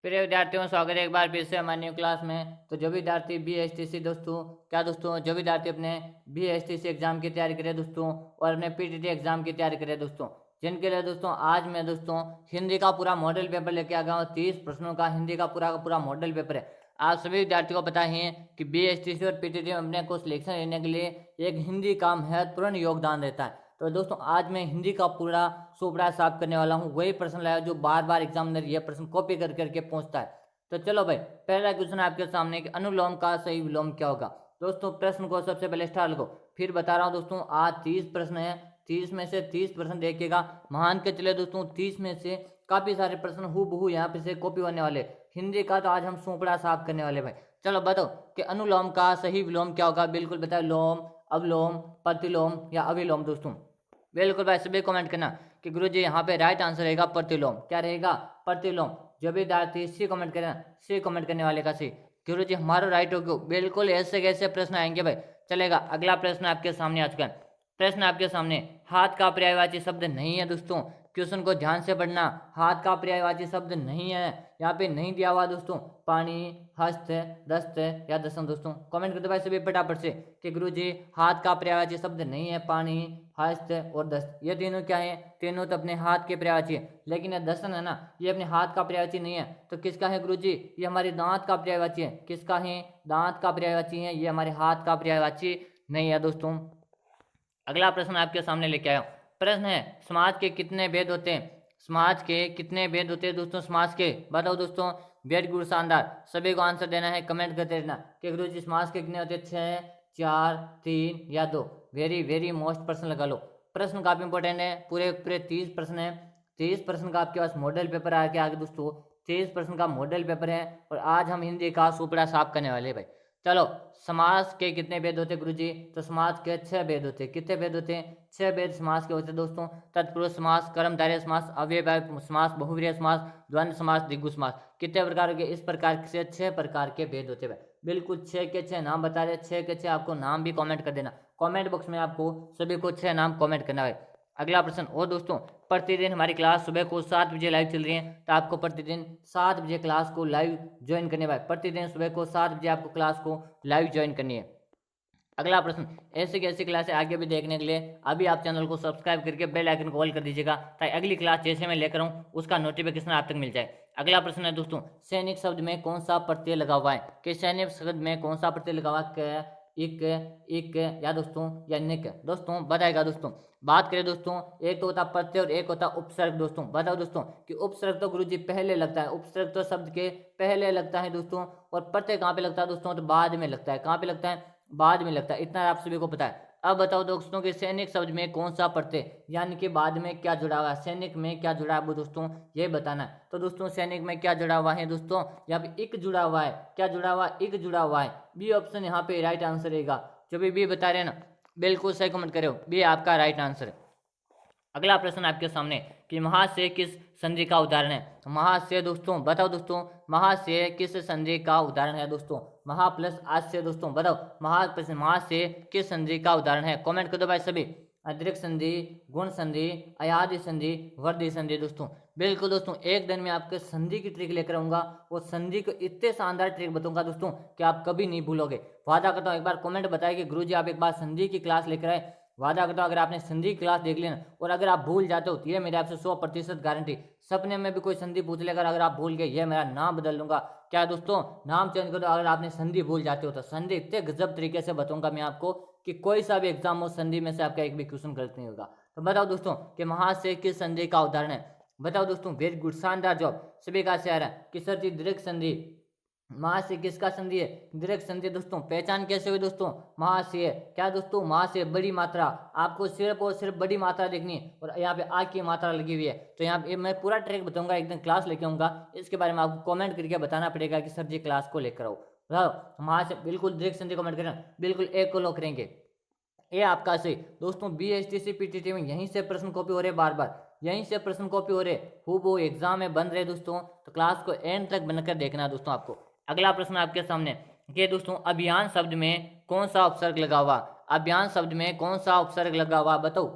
प्रिय विद्यार्थियों, स्वागत है एक बार फिर से हमारी न्यू क्लास में। तो जो विद्यार्थी BSTC दोस्तों जो विद्यार्थी अपने BSTC एग्जाम की तैयारी करें दोस्तों और अपने PTT एग्जाम की तैयारी करें दोस्तों, जिनके लिए दोस्तों आज मैं दोस्तों हिंदी का पूरा मॉडल पेपर लेके आ गया हूँ। 30 प्रश्नों का हिंदी का पूरा मॉडल पेपर है। आप सभी विद्यार्थियों को पता है कि BSTC और PTT में अपने को सिलेक्शन लेने के लिए एक हिंदी का महत्वपूर्ण योगदान रहता है। तो दोस्तों आज मैं हिंदी का पूरा सोपड़ा साफ करने वाला हूँ। वही प्रश्न लाया जो बार बार एग्जामिनर ये प्रश्न कॉपी कर करके पूछता है। तो चलो भाई, पहला क्वेश्चन आपके सामने कि अनुलोम का सही विलोम क्या होगा। दोस्तों प्रश्न को सबसे पहले स्टार लगो, फिर बता रहा हूँ दोस्तों आज 30 प्रश्न है। 30 में से 30 प्रश्न देखिएगा, मान के चले दोस्तों 30 में से काफी सारे प्रश्न हूबहू यहाँ पे से कॉपी होने वाले। हिंदी का तो आज हम सोपड़ा साफ करने वाले भाई। चलो बताओ कि अनुलोम का सही विलोम क्या होगा। बिल्कुल बताओ, लोम, अवलोम, प्रतिलोम या अविलोम दोस्तों। बिल्कुल भाई, सभी कमेंट करना कि गुरुजी यहाँ पे राइट आंसर रहेगा प्रतिलोम। क्या रहेगा? प्रतिलोम। जो भी विद्यार्थी सी कमेंट करें, सी कमेंट करने वाले का सी, गुरुजी हमारा राइट हो क्यों। बिल्कुल ऐसे कैसे प्रश्न आएंगे भाई। चलेगा, अगला प्रश्न आपके सामने आ चुका है। प्रश्न आपके सामने, हाथ का पर्यायवाची शब्द नहीं है दोस्तों। क्वेश्चन को ध्यान से पढ़ना, हाथ का पर्यायवाची शब्द नहीं है, यहाँ पे नहीं दिया हुआ दोस्तों। पानी, हस्त, दस्त या दसम दोस्तों। कमेंट करते भाई सभी फटाफट से कि गुरुजी हाथ का पर्यायवाची शब्द नहीं है। पानी, हस्त और दस्त ये तीनों क्या है? तीनों तो अपने हाथ के पर्यायवाची है, लेकिन ये दसन है ना, ये अपने हाथ का पर्यायवाची नहीं है। तो किसका है गुरुजी? ये हमारे दांत का पर्यायवाची है। किसका है? दांत का पर्यायवाची है, ये हमारे हाथ का पर्यायवाची नहीं है दोस्तों। अगला प्रश्न आपके सामने लेके आया हूं। प्रश्न है, समाज के कितने भेद होते हैं? समाज के कितने भेद होते हैं दोस्तों? समाज के बताओ दोस्तों। वेरी गुड, शानदार। सभी को आंसर देना है, कमेंट करते रहना कि गुरुजी समाज के कितने होते हैं? 6, 4, 3 या 2। वेरी वेरी मोस्ट प्रश्न लगा लो। प्रश्न काफी इंपॉर्टेंट है, पूरे पूरे 30 प्रश्न है। 30 प्रश्न का आपके पास मॉडल पेपर आके आगे दोस्तों। 30 प्रश्न का मॉडल पेपर है और आज हम हिंदी का सुपड़ा साफ करने वाले भाई। चलो, समास के कितने भेद होते गुरुजी? तो समास के 6 भेद होते। कितने भेद होते हैं? 6 भेद समास के होते दोस्तों। तत्पुरुष समास, कर्मधारय समास, अव्ययभावी समास, बहुव्रीहि समास, द्वंद्व समास, द्विगु समास। कितने प्रकार के? इस प्रकार से 6 प्रकार के भेद होते हैं। बिल्कुल 6 के 6 नाम बता रहे, 6 के 6 आपको नाम भी कमेंट कर देना। कमेंट बॉक्स में आपको सभी को 6 नाम कमेंट करना है। अगला प्रश्न, और दोस्तों प्रतिदिन हमारी क्लास सुबह को 7 बजे लाइव चल रही है, तो आपको प्रतिदिन 7 बजे क्लास को लाइव ज्वाइन करने वाले। प्रतिदिन सुबह को 7 बजे आपको क्लास को लाइव ज्वाइन करनी है। अगला प्रश्न, ऐसी कैसी क्लासें आगे भी देखने के लिए अभी आप चैनल को सब्सक्राइब करके बेल आइकन को ऑल कर दीजिएगा, ताकि अगली क्लास जैसे मैं लेकर आऊँ उसका नोटिफिकेशन आप तक मिल जाए। अगला प्रश्न है दोस्तों, सैनिक शब्द में कौन सा प्रत्यय लगा हुआ है? कि सैनिक शब्द में कौन सा प्रत्यय लगा हुआ है? इक, इक या दोस्तों या निक दोस्तों बताएगा दोस्तों। बात करें दोस्तों, एक तो होता प्रत्यय और एक होता उपसर्ग दोस्तों। बताओ दोस्तों कि उपसर्ग तो गुरुजी पहले लगता है, उपसर्ग तो शब्द के पहले लगता है दोस्तों, और प्रत्यय कहाँ पे लगता है दोस्तों? तो बाद में लगता है। कहाँ पे लगता है? बाद में लगता है। इतना आप सभी को पता है। अब बताओ दोस्तों कि सैनिक शब्द में कौन सा प्रत्यय यानी कि बाद में क्या जुड़ा हुआ है? सैनिक में क्या जुड़ा हुआ दोस्तों, ये बताना है। तो दोस्तों सैनिक में क्या जुड़ा हुआ है दोस्तों? यहाँ पे इक जुड़ा हुआ है। क्या जुड़ा हुआ है? इक जुड़ा हुआ है। बी ऑप्शन यहाँ पे राइट आंसर रहेगा। जो भी बी बता रहे हैं ना, बिल्कुल सही कमेंट करो, बी आपका राइट आंसर है। अगला प्रश्न आपके सामने कि महाशय किस संधि का उदाहरण है? महाशय दोस्तों बताओ दोस्तों, महाशय किस संधि का उदाहरण है दोस्तों? महा प्लस आशय दोस्तों बताओ, महाशय किस संधि का उदाहरण है? कमेंट कर दो भाई सभी। अतिरिक्त संधि, गुण संधि, अयादि संधि, वर्धी संधि दोस्तों। बिल्कुल दोस्तों, एक दिन में आपके संधि की ट्रिक लेकर आऊंगा। वो संधि को इतने शानदार ट्रिक बताऊंगा दोस्तों कि आप कभी नहीं भूलोगे। वादा करता हूँ, एक बार कमेंट बताइए कि गुरुजी आप एक बार संधि की क्लास लेकर आए। वादा करता हूँ अगर आपने संधि क्लास देख ली ना और अगर आप भूल जाते हो तो ये मेरे आपसे 100% गारंटी, सपने में भी कोई संधि पूछ लेकर अगर आप भूल गए, ये मेरा नाम बदल लूंगा। क्या दोस्तों? नाम चेंज कर दो अगर आपने संधि भूल जाते हो तो। संधि इतने गजब तरीके से बताऊंगा मैं आपको कि कोई सा भी एग्जाम हो, संधि में से आपका एक भी क्वेश्चन गलत नहीं होगा। तो बताओ दोस्तों कि महाशय किस संधि का उदाहरण है? बताओ दोस्तों, वेरी गुड, शानदार जॉब। सभी का से आ रहा है कि सर जी दीर्घ संधि। महाशय किसका संधि है? दीर्घ संधि दोस्तों। पहचान कैसे हुई दोस्तों? महाशय क्या दोस्तों? महाशय बड़ी मात्रा, आपको सिर्फ और सिर्फ बड़ी मात्रा देखनी है और यहाँ पे आ की मात्रा लगी हुई है। तो यहाँ पे मैं पूरा ट्रिक बताऊंगा, एक दिन क्लास लेके आऊंगा, इसके बारे में आपको कमेंट करके बताना पड़ेगा कि सर जी क्लास को लेकर आओ। बताओ महाशय, बिल्कुल दीर्घ संधि कमेंट करना, बिल्कुल एक को लो करेंगे। ये आपका सही दोस्तों। BSTC PTT में यहीं से प्रश्न कॉपी हो रहे, बार बार यहीं से प्रश्न कॉपी हो रहे, वो एग्जाम में बन रहे दोस्तों। तो क्लास को एंड तक बनकर देखना है दोस्तों आपको। अगला प्रश्न आपके सामने कि दोस्तों अभियान शब्द में कौन सा उपसर्ग लगा हुआ? अभियान शब्द में कौन सा उपसर्ग लगा हुआ बताओ।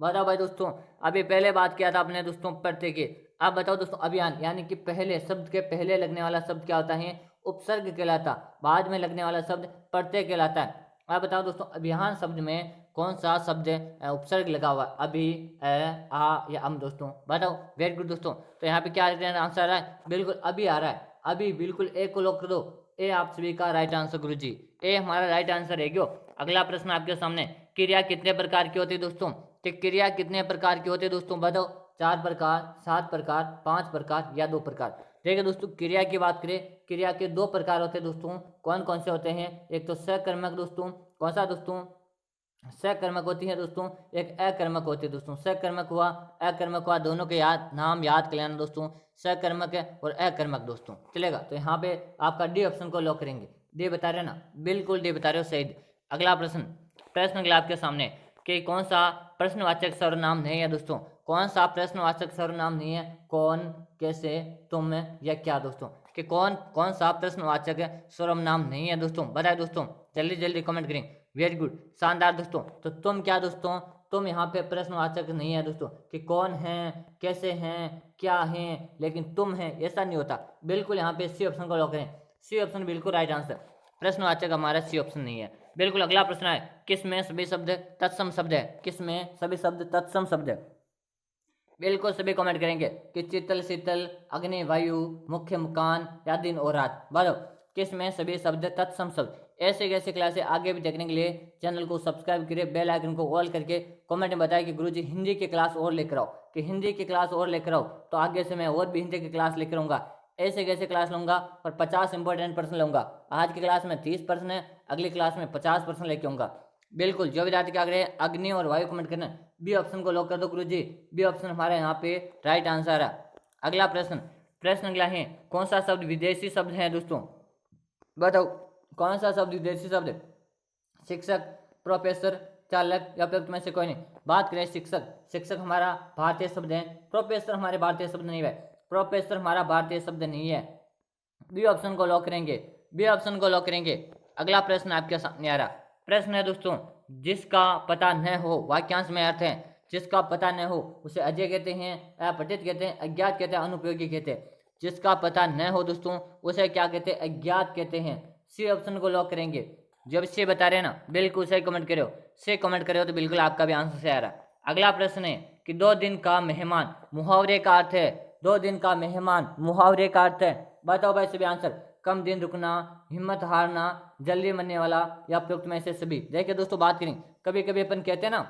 बताओ भाई दोस्तों। अभी पहले बात किया था अपने दोस्तों प्रत्यय की, आप बताओ दोस्तों, अभियान यानी कि पहले शब्द के पहले लगने वाला शब्द क्या होता है? उपसर्ग कहलाता। बाद में लगने वाला शब्द प्रत्यय कहलाता है। आप बताओ दोस्तों, अभियान शब्द में कौन सा शब्द उपसर्ग लगा हुआ? अभी, आ या अम दोस्तों? बताओ। वेरी गुड दोस्तों। तो यहाँ पे क्या आंसर आ रहा है? बिल्कुल अभी आ रहा है। अभी, बिल्कुल ए को लॉक कर दो। ए आप सभी का राइट आंसर गुरु जी, ए हमारा राइट आंसर है। क्यों? अगला प्रश्न आपके सामने, क्रिया कितने प्रकार की होती है दोस्तों? कि क्रिया कितने प्रकार की होती है दोस्तों? बताओ। 4 प्रकार, 7 प्रकार, 5 प्रकार या 2 प्रकार? देखिए दोस्तों, क्रिया की बात करें, क्रिया के 2 प्रकार होते हैं दोस्तों। कौन कौन से होते हैं? एक तो सकर्मक दोस्तों। कौन सा दोस्तों? सकर्मक होती है दोस्तों। एक अकर्मक होती है दोस्तों। सकर्मक हुआ, अकर्मक हुआ, दोनों के नाम याद कर लेना दोस्तों। सकर्मक है और अकर्मक दोस्तों। चलेगा? तो यहाँ पे आपका डी ऑप्शन को लॉक करेंगे। डी बता रहे ना? बिल्कुल डी बता रहे हो, सही। अगला प्रश्न, प्रश्न अगला आपके सामने कि कौन सा प्रश्नवाचक सर्वनाम नहीं है दोस्तों? कौन सा प्रश्नवाचक सर्वनाम नहीं है? कौन, कैसे, तुम या क्या दोस्तों? कि कौन सा प्रश्नवाचक सर्वनाम नहीं है दोस्तों? बताए दोस्तों, जल्दी जल्दी कमेंट करें। वेरी गुड, शानदार दोस्तों। तो तुम क्या दोस्तों? तुम यहाँ पे प्रश्नवाचक नहीं है दोस्तों। कि कौन है, कैसे हैं, क्या हैं, लेकिन तुम है ऐसा नहीं होता। बिल्कुल यहाँ पे सी ऑप्शन को लॉक करें। सी ऑप्शन बिल्कुल राइट आंसर। प्रश्नवाचक हमारा सी ऑप्शन नहीं है। बिल्कुल। अगला प्रश्न है, किस में सभी शब्द तत्सम शब्द है? किस में सभी शब्द तत्सम शब्द है? बिल्कुल सभी कमेंट करेंगे कि शीतल शीतल, अग्नि वायु, मुख्य मुकान या दिन और रात। बोलो, किस में सभी शब्द तत्सम शब्द? ऐसे कैसे क्लासेस आगे भी देखने के लिए चैनल को सब्सक्राइब करिए, बेल आइकन को ऑल करके कमेंट में बताएं कि गुरुजी हिंदी की क्लास और लेकर आओ, कि हिंदी की क्लास और लेकर आओ। तो आगे से मैं और भी हिंदी की क्लास लेकर आऊँगा। ऐसे कैसे क्लास लूँगा और 50 इंपॉर्टेंट प्रश्न लूँगा। आज की क्लास में 30 प्रश्न है, अगली क्लास में 50 प्रश्न लेके आऊँगा। बिल्कुल। जो विद्यार्थी क्या करें, अग्नि और वायु कमेंट करना। बी ऑप्शन को लॉक कर दो गुरुजी। बी ऑप्शन हमारे यहाँ पे राइट आंसर है। अगला प्रश्न, प्रश्न अगला है, कौन सा शब्द विदेशी शब्द है दोस्तों? बताओ, कौन सा शब्द विदेशी शब्द है? शिक्षक, प्रोफेसर, चालक या फिर में से कोई नहीं? बात करें शिक्षक, शिक्षक हमारा भारतीय शब्द है। प्रोफेसर हमारे भारतीय शब्द नहीं है। प्रोफेसर हमारा भारतीय शब्द नहीं है। बी ऑप्शन को लॉक करेंगे। बी ऑप्शन को लॉक करेंगे। अगला प्रश्न आपके सामने आ रहा प्रश्न है दोस्तों, जिसका पता न हो वाक्यांश में अर्थ है। जिसका पता न हो उसे अजय कहते हैं, अपठित कहते हैं, अज्ञात कहते हैं, अनुपयोगी कहते हैं। जिसका पता न हो दोस्तों उसे क्या कहते हैं? अज्ञात कहते हैं। सी ऑप्शन को लॉक करेंगे। जब से बता रहे हैं ना, बिल्कुल सही कमेंट करो। से कमेंट करो तो बिल्कुल आपका भी आंसर से आ रहा है। अगला प्रश्न है कि 2 दिन का मेहमान मुहावरे का अर्थ है। 2 दिन का मेहमान मुहावरे का अर्थ है। बताओ भाई सभी आंसर। कम दिन रुकना, हिम्मत हारना, जल्दी मरने वाला या उपयुक्त में से सभी? देखिए दोस्तों, बात करें, कभी कभी अपन कहते हैं ना,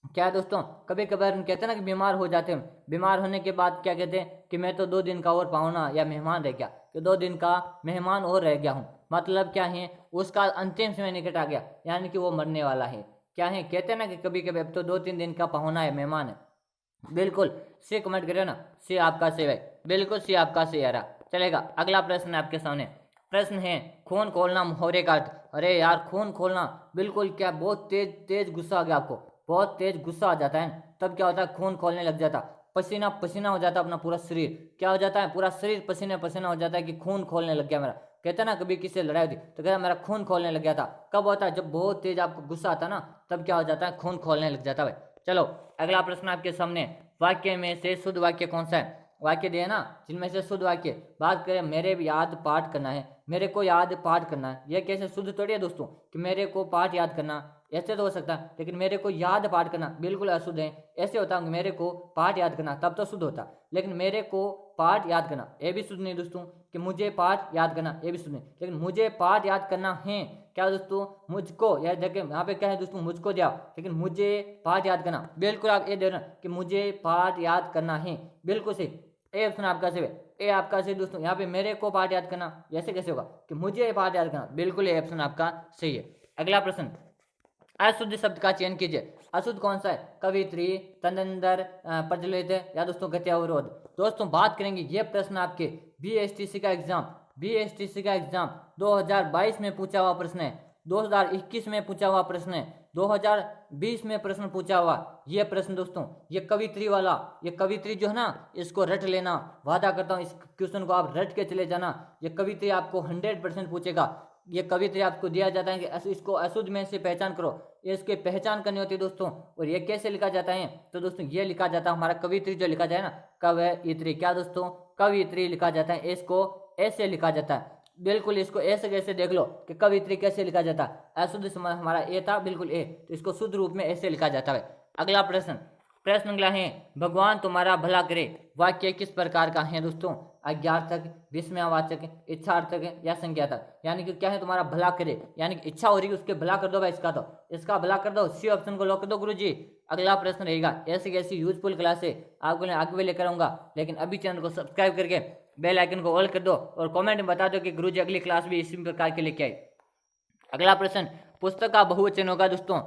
क्या है दोस्तों, कभी कभार हम कहते हैं ना कि बीमार हो जाते हैं। बीमार होने के बाद क्या कहते हैं कि मैं तो 2 दिन का और पाहुना या मेहमान रह गया, कि 2 दिन का मेहमान और रह गया हूँ। मतलब क्या है, उसका अंतिम समय निकट आ गया, यानी कि वो मरने वाला है। क्या है, कहते हैं ना कि कभी कभी अब तो 2-3 दिन का पाहुना है, मेहमान है। बिल्कुल सी कमेंट करिए ना। सी आपका सही है। बिल्कुल सी आपका सही आ रहा। चलेगा। अगला प्रश्न है आपके सामने। प्रश्न है, खून खोलना मुहावरे का अर्थ। अरे यार, खून खोलना, बिल्कुल क्या, बहुत तेज तेज गुस्सा आ गया आपको, बहुत तेज गुस्सा आ जाता है, तब क्या होता है? खून खोलने लग जाता, पसीना पसीना हो जाता, अपना पूरा शरीर क्या हो जाता है? पूरा शरीर पसीना पसीना हो जाता है कि खून खोलने लग गया मेरा। कहते ना, कभी किसी से लड़ाई होती तो कहता मेरा खून खोलने लग गया था। कब होता है? जब बहुत तेज आपको गुस्सा आता ना, तब क्या हो जाता है? खून खोलने लग जाता है। चलो, अगला प्रश्न आपके सामने, वाक्य में से शुद्ध वाक्य कौन सा है? वाक्य दिए ना, जिनमें से शुद्ध वाक्य। बात करें, मेरे याद पाठ करना है, मेरे को याद पाठ करना है। यह कैसे शुद्ध थोड़ी है दोस्तों कि मेरे को पाठ याद करना, ऐसे तो हो सकता है, लेकिन मेरे को याद पाठ करना बिल्कुल अशुद्ध है। ऐसे होता है मेरे को पाठ याद करना, तब तो शुद्ध होता, लेकिन मेरे को पाठ याद करना ये भी शुद्ध नहीं दोस्तों। कि मुझे पाठ याद करना ये भी शुद्ध नहीं, लेकिन मुझे पाठ याद करना है क्या दोस्तों? मुझको, या देखिए यहाँ पे क्या है दोस्तों, मुझको दिया, लेकिन मुझे पाठ याद करना। बिल्कुल आप ये दे रहे कि मुझे पाठ याद करना है, बिल्कुल सही। ए ऑप्शन आपका सही है। ए आपका सही दोस्तों। यहाँ पे मेरे को पाठ याद करना ऐसे कैसे होगा कि मुझे पाठ याद करना? बिल्कुल ए ऑप्शन आपका सही है। अगला प्रश्न, अशुद्ध शब्द का चयन कीजिए। अशुद्ध कौन सा है? कवित्री, तदंतर, प्रज्वलित या दोस्तों गति अवरोध? दोस्तों बात करेंगे, ये प्रश्न आपके बीएसटीसी का एग्जाम 2022 में पूछा हुआ प्रश्न है, 2021 में पूछा हुआ प्रश्न है, 2020 में प्रश्न पूछा हुआ ये प्रश्न दोस्तों। ये कवित्री वाला, ये कवित्री जो है ना, इसको रट लेना, वादा करता हूँ इस क्वेश्चन को आप रट के चले जाना। ये कवित्री आपको 100% पूछेगा। ये कवित्री आपको दिया जाता है कि इसको अशुद्ध में से पहचान करो, ये इसकी पहचान करनी होती है दोस्तों। और ये कैसे लिखा जाता है, तो दोस्तों ये लिखा जाता है हमारा कवित्री जो लिखा जाए ना, कवयित्री, क्या दोस्तों, कवयित्री लिखा जाता है, इसको ऐसे लिखा जाता है। बिल्कुल इसको ऐसे कैसे देख लो कि कवित्री कैसे लिखा जाता है, अशुद्ध समय हमारा ए था, बिल्कुल ए, तो इसको शुद्ध रूप में ऐसे लिखा जाता है। अगला प्रश्न, प्रश्न अगला है, भगवान तुम्हारा भला करे वाक्य किस प्रकार का है दोस्तों, अज्ञार्थक, विस्मयवाचक, इच्छार्थक या संज्ञार्थक। यानी कि क्या है, तुम्हारा भला करे, यानी कि इच्छा हो रही है उसके भला कर दो भाई, इसका भला कर दो, सी ऑप्शन को लॉक कर दो गुरुजी। अगला प्रश्न रहेगा, ऐसी कैसी यूजफुल क्लास है आपको आगे भी लेकर आऊंगा, लेकिन अभी चैनल को सब्सक्राइब करके बेल आइकन को ऑल कर दो और कमेंट में बता दो कि गुरुजी अगली क्लास भी इसी प्रकार के लेके आए। अगला प्रश्न, पुस्तक का बहुवचन होगा दोस्तों,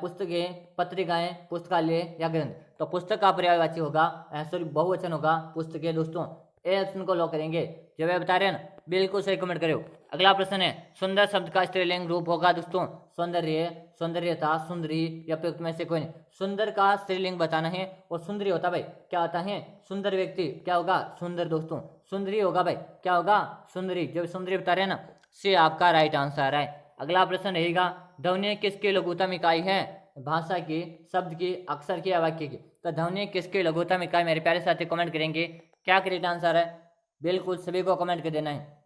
पुस्तकें, पत्रिकाएं, पुस्तकालय या ग्रंथ। तो पुस्तक का पर्यायवाची होगा, सॉरी बहुवचन होगा पुस्तकें दोस्तों। ए ऑप्शन को लॉक करेंगे, जब बता रहे हैं ना, बिल्कुल सही कमेंट करो। अगला प्रश्न है, सुंदर शब्द का स्त्रीलिंग रूप होगा दोस्तों, सौंदर्य, सौंदर्यता, सुंदरी या उपयुक्त में से कोई नहीं। सुंदर का स्त्रीलिंग बताना है और सुंदरी होता भाई क्या होता है, सुंदर व्यक्ति, क्या होगा, सुंदर दोस्तों। सुंदरी होगा भाई, क्या होगा, सुंदरी, जब सुंदरी बता रहे हैं ना, से आपका राइट आंसर है। अगला प्रश्न रहेगा, ध्वनि किसकी लघुत्तम इकाई है, भाषा की, शब्द की, अक्षर की या वाक्य की। तो ध्वनि किसकी लघुत्तम इकाई, मेरे प्यारे साथी कमेंट करेंगे, क्या करेक्ट आंसर है, बिल्कुल सभी को कमेंट कर देना है।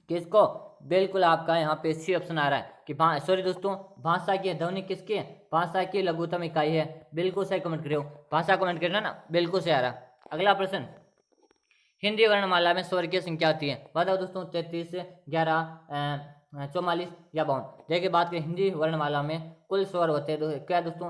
किसको, बिल्कुल आपका यहाँ पे सी ऑप्शन आ रहा है कि सॉरी दोस्तों, भाषा की, ध्वनि किसकी है, भाषा की लघुत्तम इकाई है, बिल्कुल सही कमेंट करो, भाषा कमेंट करना ना, बिल्कुल सही आ रहा। अगला प्रश्न, हिंदी वर्णमाला में स्वर की संख्या होती है, बताओ दोस्तों, 33, 11, 44 या 52। देखिए बात करें हिंदी वर्णमाला में कुल स्वर होते हैं, क्या दोस्तों,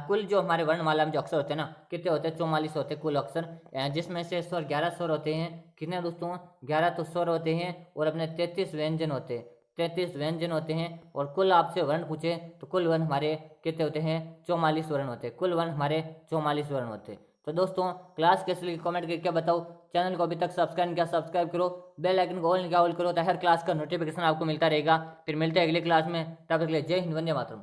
कुल जो हमारे वर्णमाला में जो अक्षर होते हैं ना, कितने होते हैं, 44 होते हैं कुल अक्षर, जिसमें से स्वर 11 स्वर होते हैं। कितने दोस्तों, 11 तो स्वर होते हैं और अपने 33 व्यंजन होते हैं, 33 व्यंजन होते हैं। और कुल आपसे वर्ण पूछे तो कुल वर्ण हमारे कितने होते हैं, 44 वर्ण होते हैं, कुल वर्ण हमारे 44 वर्ण होते हैं। तो दोस्तों क्लास कैसे लगी कमेंट करके बताओ, चैनल को अभी तक सब्सक्राइब किया सब्सक्राइब करो, बेल आइकन को ऑल करो, तो हर क्लास का नोटिफिकेशन आपको मिलता रहेगा। फिर मिलते हैं अगली क्लास में, तब तक के लिए जय हिंद, वंदे मातरम।